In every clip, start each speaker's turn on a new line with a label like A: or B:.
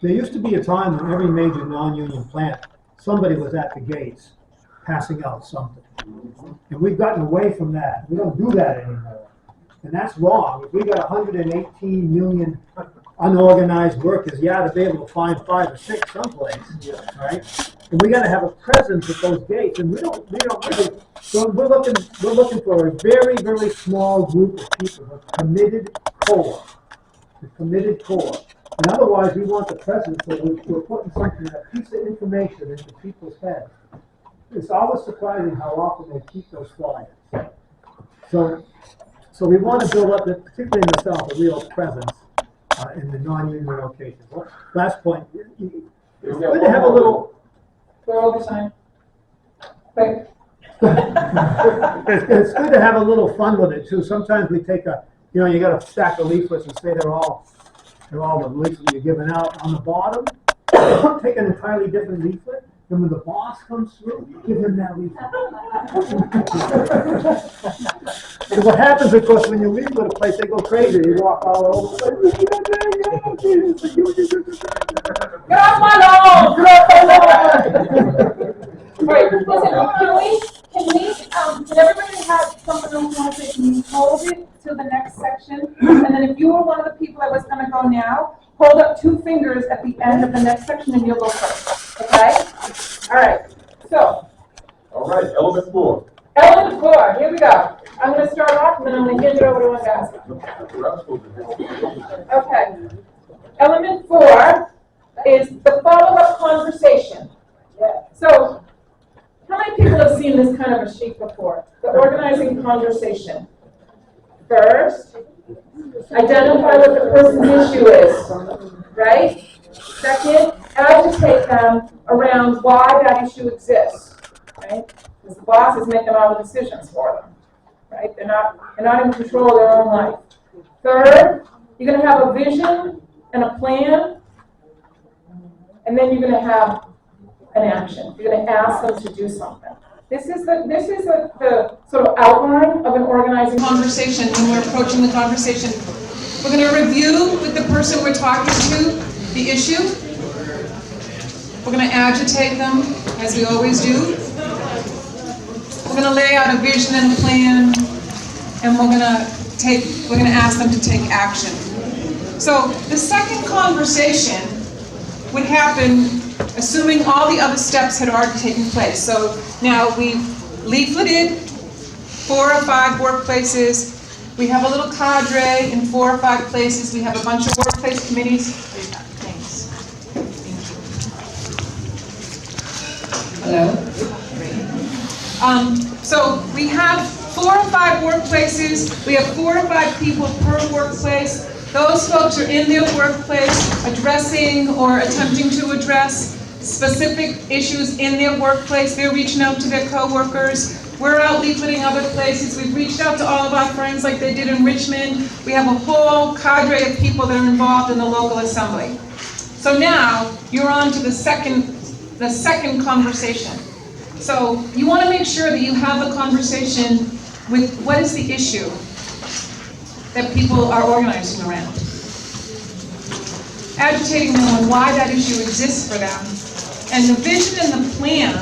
A: There used to be a time when every major non-union plant, somebody was at the gates passing out something. And we've gotten away from that. We don't do that anymore. And that's wrong. If we got 118 million unorganized workers, you ought to be able to find 5 or 6 someplace, right? And we got to have a presence at those gates. And we don't really. So we're looking for a very, very small group of people, a committed core, And otherwise, we want the presence, so we're putting something, a piece of information into people's heads. It's always surprising how often they keep those flyers. So we want to build up, particularly in the South, a real presence in the non-union locations. Last point, it's good to have a little.
B: We're over time. Quick.
A: It's good to have a little fun with it too. Sometimes we take you got a stack of leaflets and say they're all the leaflets you're giving out. On the bottom, take an entirely different leaflet. And when the boss comes through, give him that leaflet. And what happens, of course, when you leaflet a place, they go crazy. You walk all over the place.
B: Get off my lawn! Wait, listen, can everybody have something else want to say? Can you hold it to the next section? And then if you were one of the people that was going to go now, hold up 2 fingers at the end of the next section and you'll go first. Okay? All right. So.
C: All right, element 4.
B: Element 4, here we go. I'm going to start off and then I'm going to hand it over to one guy. Okay. Element 4 is the follow-up conversation. So, how many people have seen this kind of a sheet before? The organizing conversation. First, identify what the person's issue is, right? Second, agitate them around why that issue exists, right? Because the boss is making all the decisions for them, right? They're not in control of their own life. Third, you're going to have a vision and a plan, and then you're going to have an action. You're going to ask them to do something. This is the sort of outline of an organizing conversation when we're approaching the conversation. We're going to review with the person we're talking to the issue. We're going to agitate them, as we always do. We're going to lay out a vision and a plan, and we're going to ask them to take action. So the second conversation would happen assuming all the other steps had already taken place. So now we've leafleted 4 or 5 workplaces. We have a little cadre in 4 or 5 places. We have a bunch of workplace committees. Thanks. Hello? So we have 4 or 5 workplaces. We have 4 or 5 people per workplace. Those folks are in their workplace addressing or attempting to address specific issues in their workplace. They're reaching out to their coworkers. We're out leafleting other places. We've reached out to all of our friends like they did in Richmond. We have a whole cadre of people that are involved in the local assembly. So now you're on to the second conversation. So you want to make sure that you have a conversation with what is the issue that people are organizing around. Agitating them on why that issue exists for them. And the vision and the plan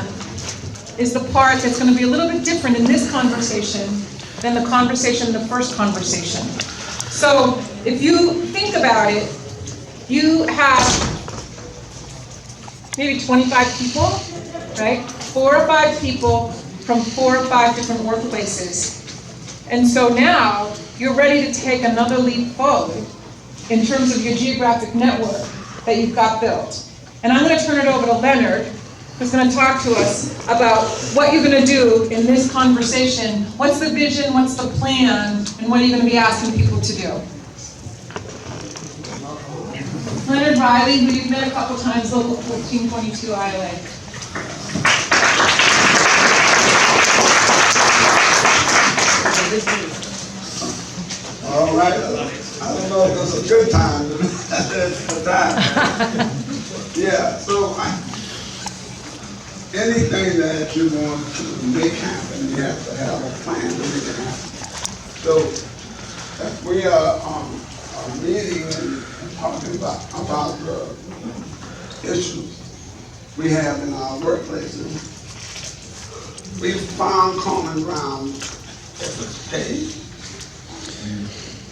B: is the part that's going to be a little bit different in this conversation than the first conversation. So if you think about it, you have maybe 25 people, right? 4 or 5 people from 4 or 5 different workplaces. And so now you're ready to take another leap forward in terms of your geographic network that you've got built. And I'm going to turn it over to Leonard, who's going to talk to us about what you're going to do in this conversation. What's the vision, what's the plan, and what are you going to be asking people to do? Leonard Riley, who you've met a couple times, Local 1422 ILA.
D: All right. I don't know if it's a good time. It's a time. Yeah, so anything that you want to make happen, you have to have a plan to make it happen. So we are meeting and talking about issues we have in our workplaces, we've found common ground if it's pay,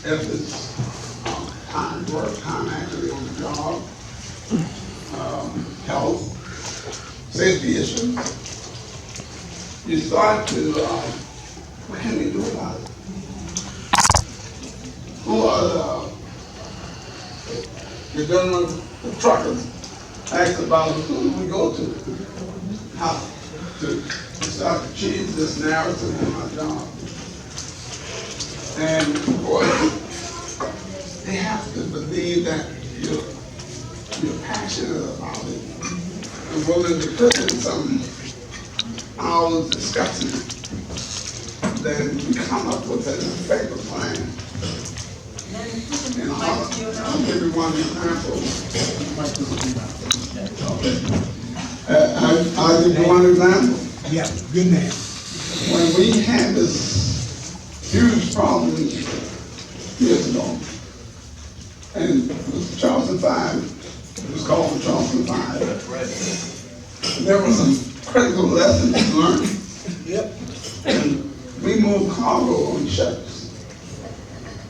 D: if it's time work, time actually on the job, health, safety issues. You start to, what can we do about it? Who are you're dealing with the truckers, ask about who do we go to? How to start to change this narrative in our job. And boy, they have to believe that you're passionate about it and willing to put in some hours discussing it. Then we come up with an effective plan. And I'll give you one example. I'll give you one example.
E: Yeah, good man.
D: When we had this huge problem years ago, and it was Charleston 5, it was called the Charleston 5. There were some critical lessons learned.
E: Yep.
D: And we moved cargo on ships.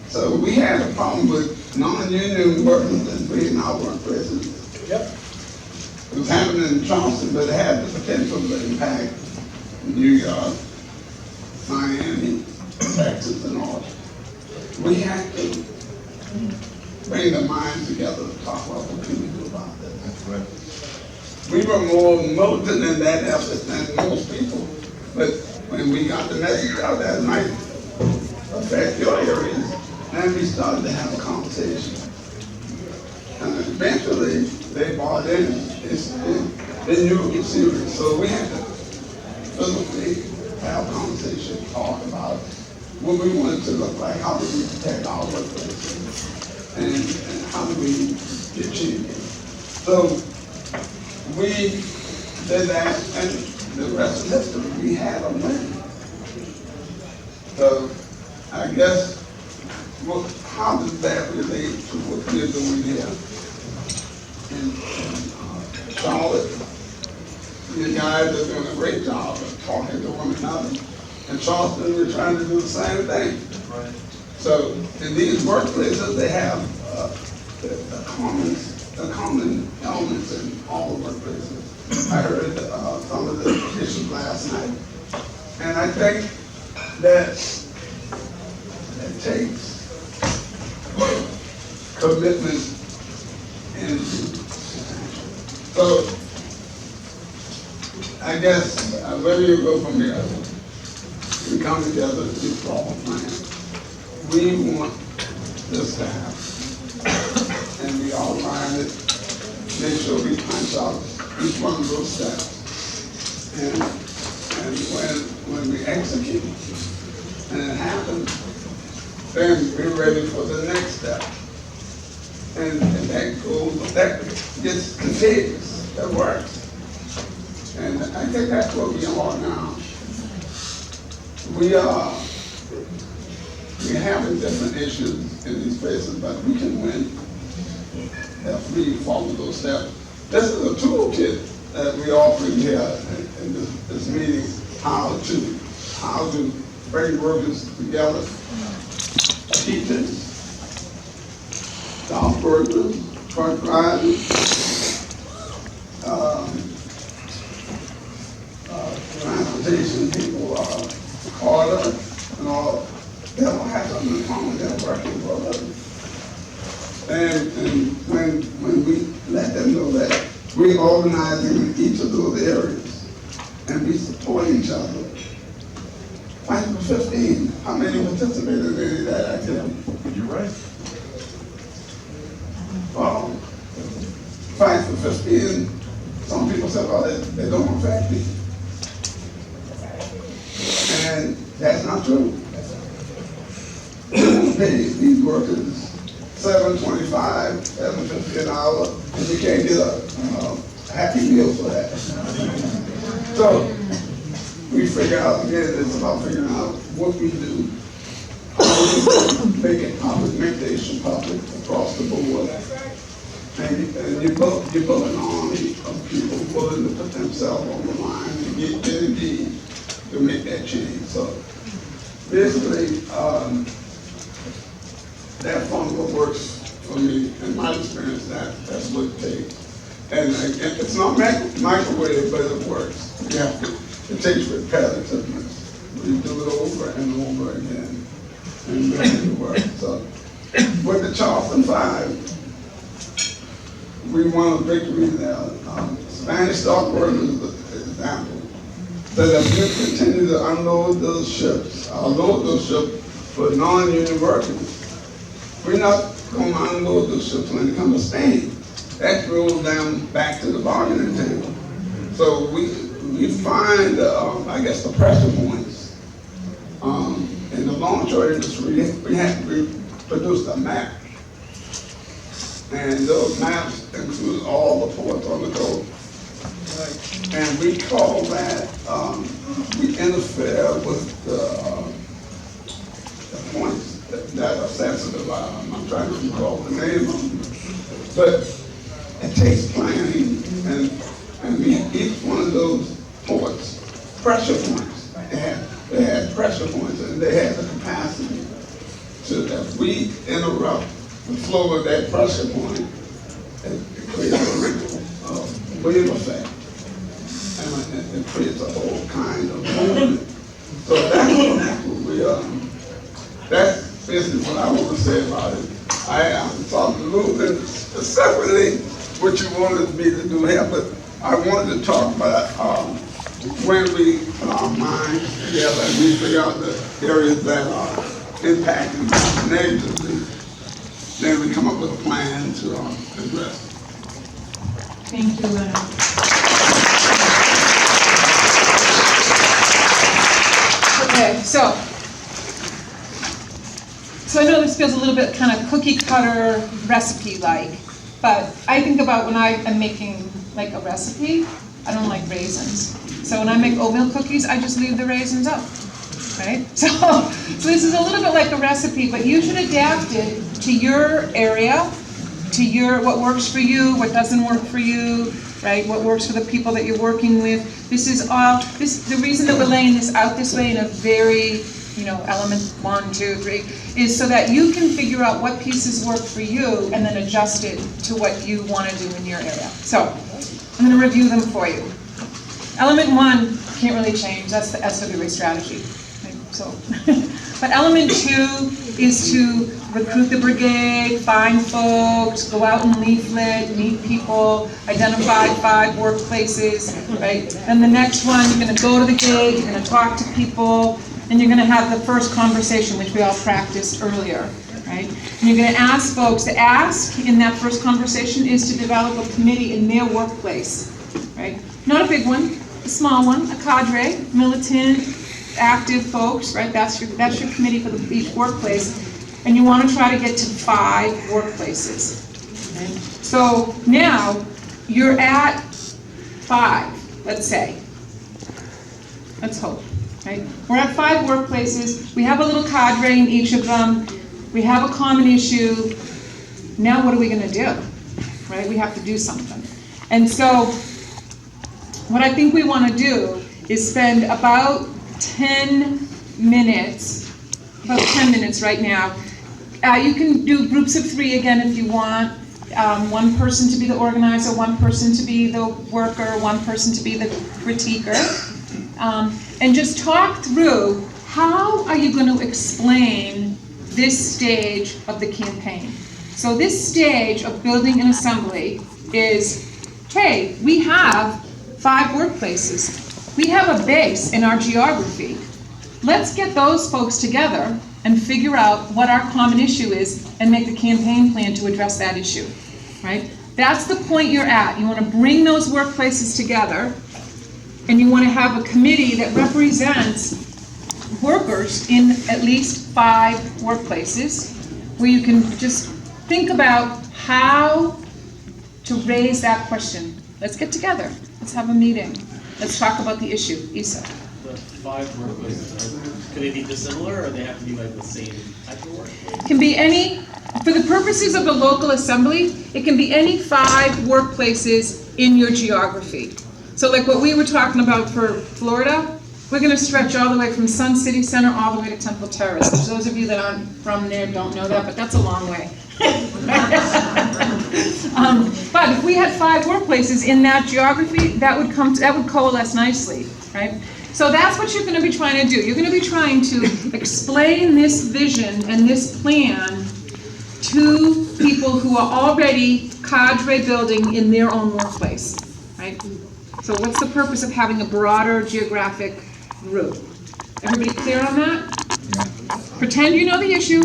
D: So we had a problem with non-union workers that we in our workplaces.
E: Yep.
D: It was happening in Charleston, but it had the potential to impact New York, Miami, Texas, and all. We had to bring the minds together to talk about what can we do about this. That's right. We were more militant in that effort than most people, but when we got the message out that might affect your areas, then we started to have a conversation. And eventually, they bought in. They knew it was serious. So we had to physically have a conversation, talk about what we wanted to look like, how do we protect our workplace, and how do we get change. So we did that, and the rest is history. We had a win. So I guess, how does that relate to what we're doing here in Charlotte? The guys are doing a great job of talking to one another. In Charleston, we're trying to do the same thing. Right. So in these workplaces, they have the common elements in all the workplaces. I heard some of the issues last night, and I think that it takes commitment and so I guess where do you go from here? We come together to draw a plan. We want this to happen, and we outline it. Make sure we punch out each one of those steps, and when we execute and it happens, then we're ready for the next step. And that gets contagious, that works. And I think that's what we are now. We're having different issues in these places, but we can win if we follow those steps. This is a toolkit that we offer here in this meeting, how to bring workers together, teachers, dock workers, truck drivers, transportation people, Carter, and all. They don't have something in common. They're working for a living. And when we let them know that we're organizing in each of those areas and we support each other. Fight for 15. How many participated in any of that activity?
C: You're right.
D: Fight for 15. Some people say, well, they don't affect me. And that's not true. Pay these workers $7.25, $7.50 an hour, and you can't get a happy meal for that. So we figure out, again, it's about figuring out what we do, how we make it public, make the issue public across the board, And you build an army of people willing to put themselves on the line and get energy to make that change. So basically, that formula works for me. In my experience, that's what it takes. And it's not microwave, but it works. It takes repetitiveness. You do it over and over again, and make it work. So with the Charleston Five, we won a victory there. Spanish dock workers is an example. So that we continue to unload those ships, for non-union workers. We're not going to unload those ships when it comes to Spain. That rolls down back to the bargaining table. So we find, I guess, the pressure points. In the longshore industry, we produced a map. And those maps include all the ports on the coast. And we call that, we interfere with the points that are sensitive. I'm trying to recall the name of them. But it takes planning, and each one of those ports, pressure points, they had pressure points, and they had the capacity to, if we interrupt the flow of that pressure point, it creates a wave effect, and it creates a whole kind of movement. So that's what we that's basically what I want to say about it. I talked a little bit separately what you wanted me to do here, but I wanted to talk about when we put our minds together and we figure out the areas that are impacting negatively, then we come up with a plan to address it.
B: Thank you, Leonard. Okay, so I know this feels a little bit kind of cookie cutter recipe-like, but I think about when I am making like a recipe, I don't like raisins. So when I make oatmeal cookies, I just leave the raisins up, right? So this is a little bit like a recipe, but you should adapt it to your area, to what works for you, what doesn't work for you, right? What works for the people that you're working with. This is all, the reason that we're laying this out this way in a very, element 1, 2, 3, is so that you can figure out what pieces work for you and then adjust it to what you want to do in your area. So I'm going to review them for you. Element 1 can't really change. That's the SWA strategy. Right? So, but element 2 is to recruit the brigade, find folks, go out and leaflet, meet people, identify 5 workplaces, right? And the next one, you're going to go to the gate, you're going to talk to people, and you're going to have the first conversation, which we all practiced earlier, right? And you're going to ask folks. The ask in that first conversation is to develop a committee in their workplace, right? Not a big one, a small one, a cadre, militant, active folks, right? That's your committee for each workplace. And you want to try to get to 5 workplaces. Okay? So now you're at 5, let's say. Let's hope. Right? We're at 5 workplaces. We have a little cadre in each of them. We have a common issue. Now what are we going to do? Right? We have to do something. And so what I think we want to do is spend about 10 minutes right now. You can do groups of 3 again if you want. One person to be the organizer, one person to be the worker, one person to be the critiquer. And just talk through how are you going to explain this stage of the campaign. So this stage of building an assembly is, hey, we have 5 workplaces. We have a base in our geography. Let's get those folks together and figure out what our common issue is and make a campaign plan to address that issue, right? That's the point you're at. You want to bring those workplaces together, and you want to have a committee that represents workers in at least 5 workplaces, where you can just think about how to raise that question. Let's get together. Let's have a meeting. Let's talk about the issue. Isa.
E: The 5 workplaces, Could they be dissimilar, or they have to be like the same type of work?
B: Can be any, for the purposes of the local assembly, it can be any 5 workplaces in your geography. So like what we were talking about for Florida, we're gonna stretch all the way from Sun City Center all the way to Temple Terrace. For those of you that aren't from there don't know that, but that's a long way. But if we had 5 workplaces in that geography, that would coalesce nicely, right? So that's what you're gonna be trying to do. You're gonna be trying to explain this vision and this plan to people who are already cadre building in their own workplace, right? So what's the purpose of having a broader geographic group? Everybody clear on that? Pretend you know the issue,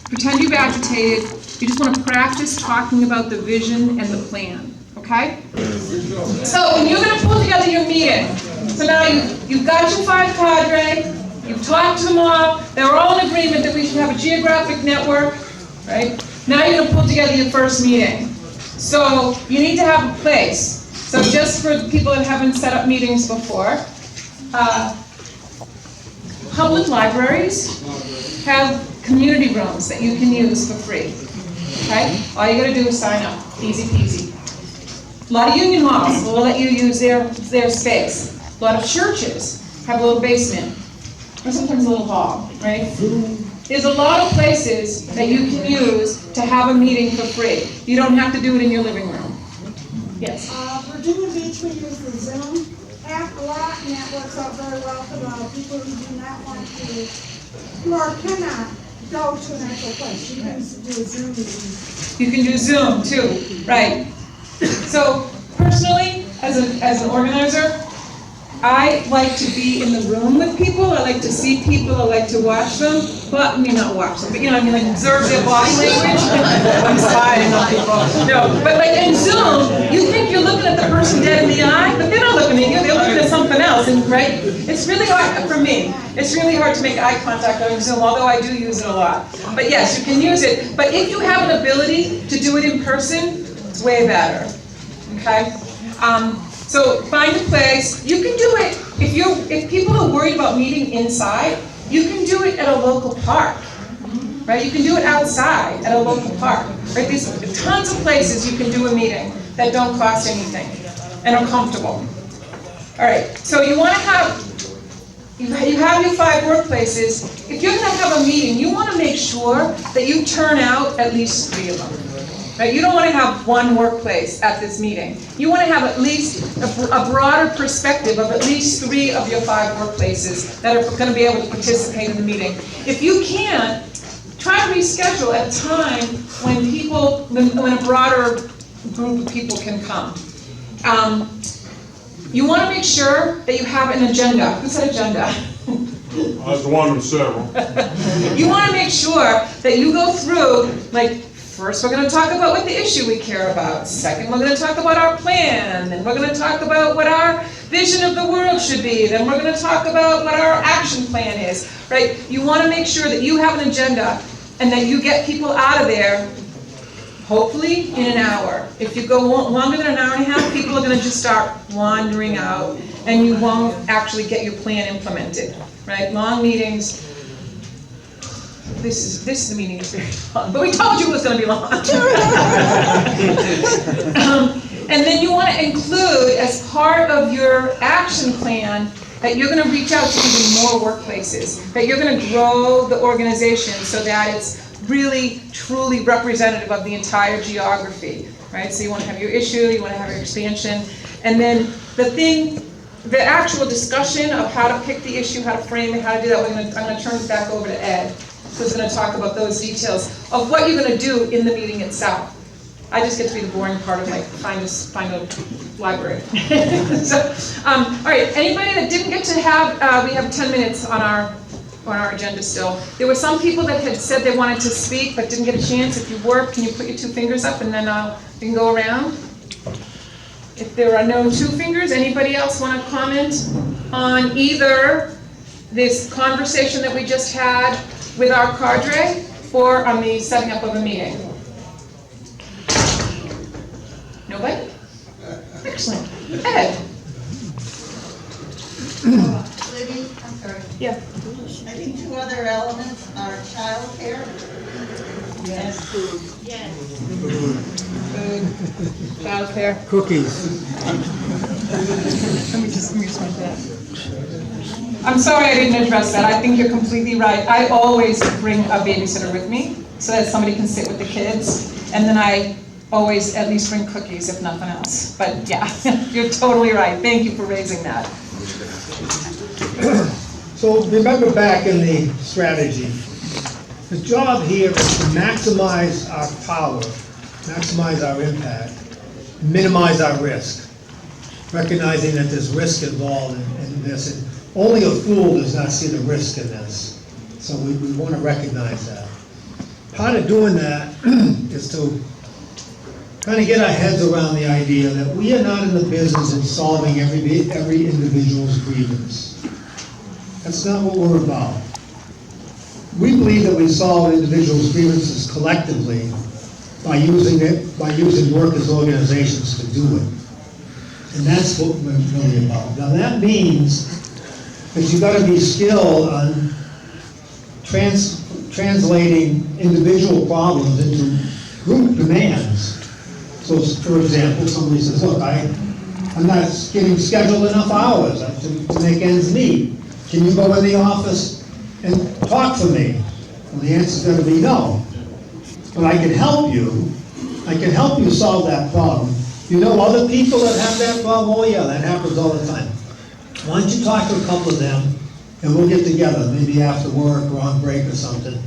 B: pretend you've agitated, you just want to practice talking about the vision and the plan, okay? So when you're going to pull together your meeting, so now you've got your 5 cadre, you've talked to them all, they're all in agreement that we should have a geographic network, right? Now you're going to pull together your first meeting. So you need to have a place. So just for the people that haven't set up meetings before, public libraries have community rooms that you can use for free, okay? All you gotta do is sign up, easy peasy. A lot of union halls will let you use their space. A lot of churches have a little basement, or sometimes a little hall, right? There's a lot of places that you can use to have a meeting for free. You don't have to do it in your living room. Yes?
F: Virginia Beach, we use the Zoom app a lot, and that works out very well for the people who do not want to, or cannot go to an actual place. You can do a Zoom meeting.
B: You can do Zoom too, right? So personally, as an organizer, I like to be in the room with people. I like to see people. I like to watch them, but not watch them. But you know, what I mean, like observe their body language. I'm spying on people. No, but like in Zoom, you think you're looking at the person dead in the eye, but they're not looking at you. They're looking at something else, and right? It's really hard for me. It's really hard to make eye contact on Zoom, although I do use it a lot. But yes, you can use it. But if you have an ability to do it in person, it's way better. Okay. So find a place. You can do it if people are worried about meeting inside. You can do it at a local park, right? You can do it outside at a local park, right? There's tons of places you can do a meeting that don't cost anything and are comfortable. All right. So you want to you have your 5 workplaces. If you're going to have a meeting, you want to make sure that you turn out at least 3 of them. Right? You don't want to have one workplace at this meeting. You want to have at least a broader perspective of at least 3 of your 5 workplaces that are going to be able to participate in the meeting. If you can't, try to reschedule at a time when a broader group of people can come. You want to make sure that you have an agenda. Who said agenda?
G: I was one of several.
B: You want to make sure that you go through, like, first we're going to talk about what the issue we care about. Second, we're going to talk about our plan. Then we're going to talk about what our vision of the world should be. Then we're going to talk about what our action plan is, right? You want to make sure that you have an agenda and that you get people out of there, hopefully in an hour. If you go longer than an hour and a half, people are going to just start wandering out and you won't actually get your plan implemented, right? Long meetings. This is the meeting is very long, but we told you it was going to be long. And then you want to include as part of your action plan that you're going to reach out to even more workplaces, that you're going to grow the organization so that it's really, truly representative of the entire geography, right? So you want to have your issue, you want to have your expansion, and then the actual discussion of how to pick the issue, how to frame it, how to do that, I'm going to turn it back over to Ed, who's going to talk about those details of what you're going to do in the meeting itself. I just get to be the boring part of like find a library. So, all right. Anybody that didn't get to have, we have 10 minutes on our agenda still. There were some people that had said they wanted to speak but didn't get a chance. If you were, can you put your 2 fingers up and then we can go around? If there are no 2 fingers, anybody else want to comment on either this conversation that we just had with our cadre or on the setting up of a meeting? Nobody? Excellent. Ed.
H: Libby, I'm Sorry.
B: Yeah.
H: I think two other elements are childcare and food.
B: Childcare.
A: Cookies.
B: Let me just want that. I'm sorry I didn't address that. I think you're completely right. I always bring a babysitter with me so that somebody can sit with the kids. And then I always at least bring cookies, if nothing else. But yeah, you're totally right. Thank you for raising that.
I: So remember back in the strategy, the job here is to maximize our power, maximize our impact, minimize our risk, recognizing that there's risk involved in this. And only a fool does not see the risk in this. So we want to recognize that. Part of doing that is to kind of get our heads around the idea that we are not in the business of solving every individual's grievance. That's not what we're about. We believe that we solve individuals' grievances collectively by using workers' organizations to do it. And that's what we're really about. Now that means that you've got to be skilled on translating individual problems into group demands. So, for example, somebody says, look, I'm not getting scheduled enough hours to make ends meet. Can you go in the office and talk for me? Well, the answer's going to be no. But I can help you. I can help you solve that problem. You know other people that have that problem? Oh yeah, that happens all the time. Why don't you talk to a couple of them and we'll get together, maybe after work or on break or something.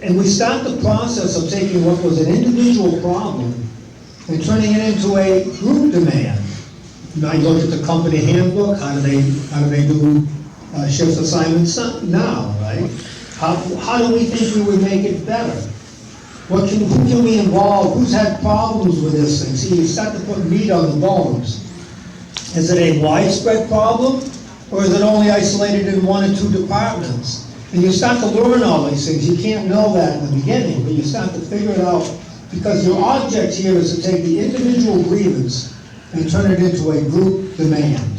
I: And we start the process of taking what was an individual problem and turning it into a group demand. You might look at the company handbook. How do they do shift assignments now, right? How do we think we would make it better? Who can we involve? Who's had problems with this thing? See, you start to put meat on the bones. Is it a widespread problem, or is it only isolated in one or two departments? And you start to learn all these things. You can't know that in the beginning, but you start to figure it out, because your object here is to take the individual grievance and turn it into a group demand.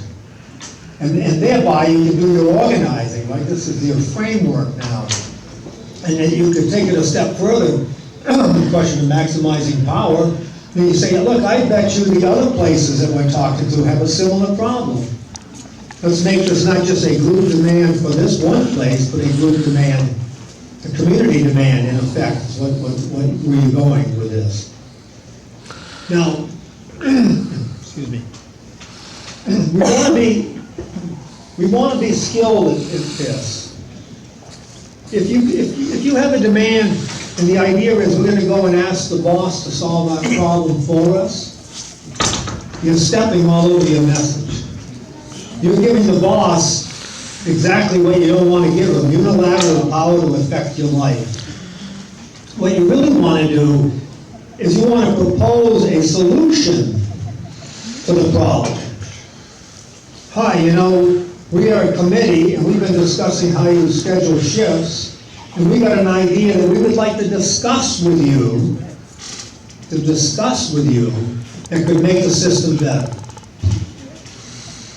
I: And thereby you can do your organizing, right? This is your framework now. And then you can take it a step further, the question of maximizing power. Then you say, look, I bet you the other places that we're talking to have a similar problem. Let's make this not just a group demand for this one place, but a group demand, a community demand in effect, is where you're going with this. Now, excuse me. We want to be skilled at this. If you have a demand and the idea is we're going to go and ask the boss to solve our problem for us, you're stepping all over your message. You're giving the boss exactly what you don't want to give them, unilateral power to affect your life. What you really want to do is you want to propose a solution to the problem. Hi, we are a committee and we've been discussing how you schedule shifts, and we got an idea that we would like to discuss with you that could make the system better.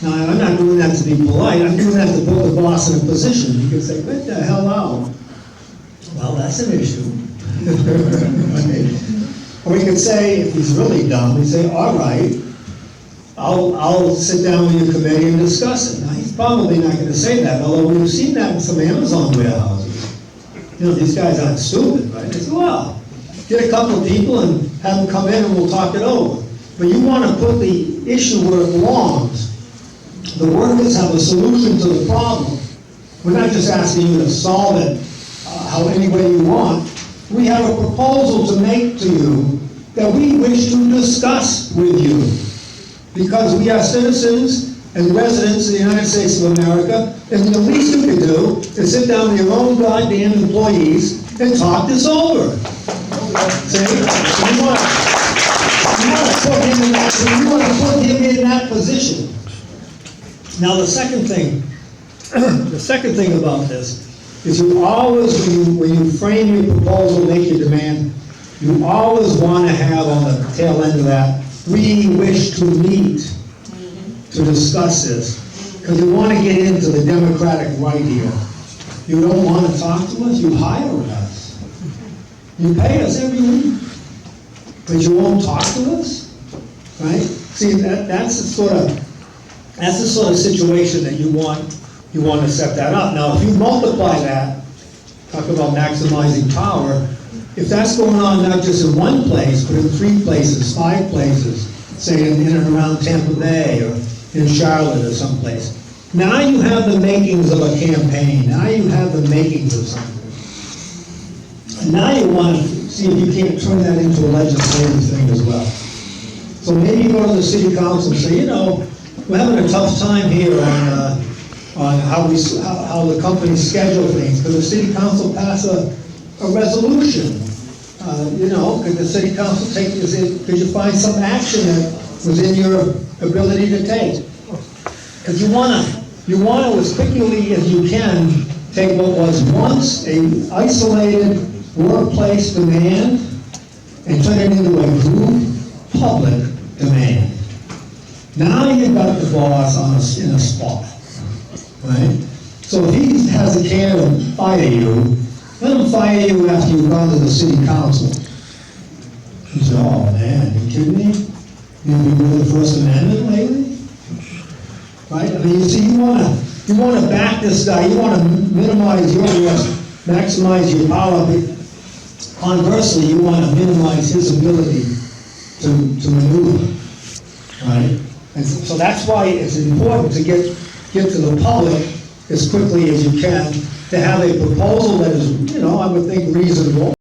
I: Now, I'm not doing that to be polite, I'm doing that to put the boss in a position. You can say, what the hell out? Well, that's an issue. Or we could say, if he's really dumb, we say, all right, I'll sit down with your committee and discuss it. Now, he's probably not going to say that, although we've seen that in some Amazon warehouses. These guys aren't stupid, right? They say, well, get a couple of people and have them come in and we'll talk it over. But you want to put the issue where it belongs. The workers have a solution to the problem. We're not just asking you to solve it how any way you want. We have a proposal to make to you that we wish to discuss with you. Because we are citizens and residents of the United States of America, and the least you can do is sit down with your own goddamn employees and talk this over. See? You want to put him in that position. Now the second thing about this is you always, when you frame your proposal, make your demand, you always want to have on the tail end of that, we wish to meet to discuss this. Because you want to get into the democratic right here. You don't want to talk to us, you hire us. You pay us every week, but you won't talk to us, right? See, that's the sort of situation that you want to set that up. Now, if you multiply that, talk about maximizing power, if that's going on not just in one place, but in 3 places, 5 places, say in and around Tampa Bay or in Charlotte or someplace, now you have the makings of a campaign. Now you have the makings of something. And now you want to see if you can't turn that into a legislative thing as well. So maybe you go to the city council and say, you know, we're having a tough time here on how the companies schedule things. Could the city council pass a resolution? You know, could the city council could you find some action that was in your ability to take? Because you want to, as quickly as you can, take what was once a isolated workplace demand and turn it into a group public demand. Now you've got the boss in a spot, right? So if he has a care to fire you, let him fire you after you've gone to the city council. He said, oh man, you kidding me? You've been with the First Amendment lately? Right? I mean, you see, you want to back this guy, you want to minimize your risk, maximize your power, but conversely, you want to minimize his ability to maneuver, right? And so that's why it's important to get to the public as quickly as you can, to have a proposal that is, you know, I would think reasonable,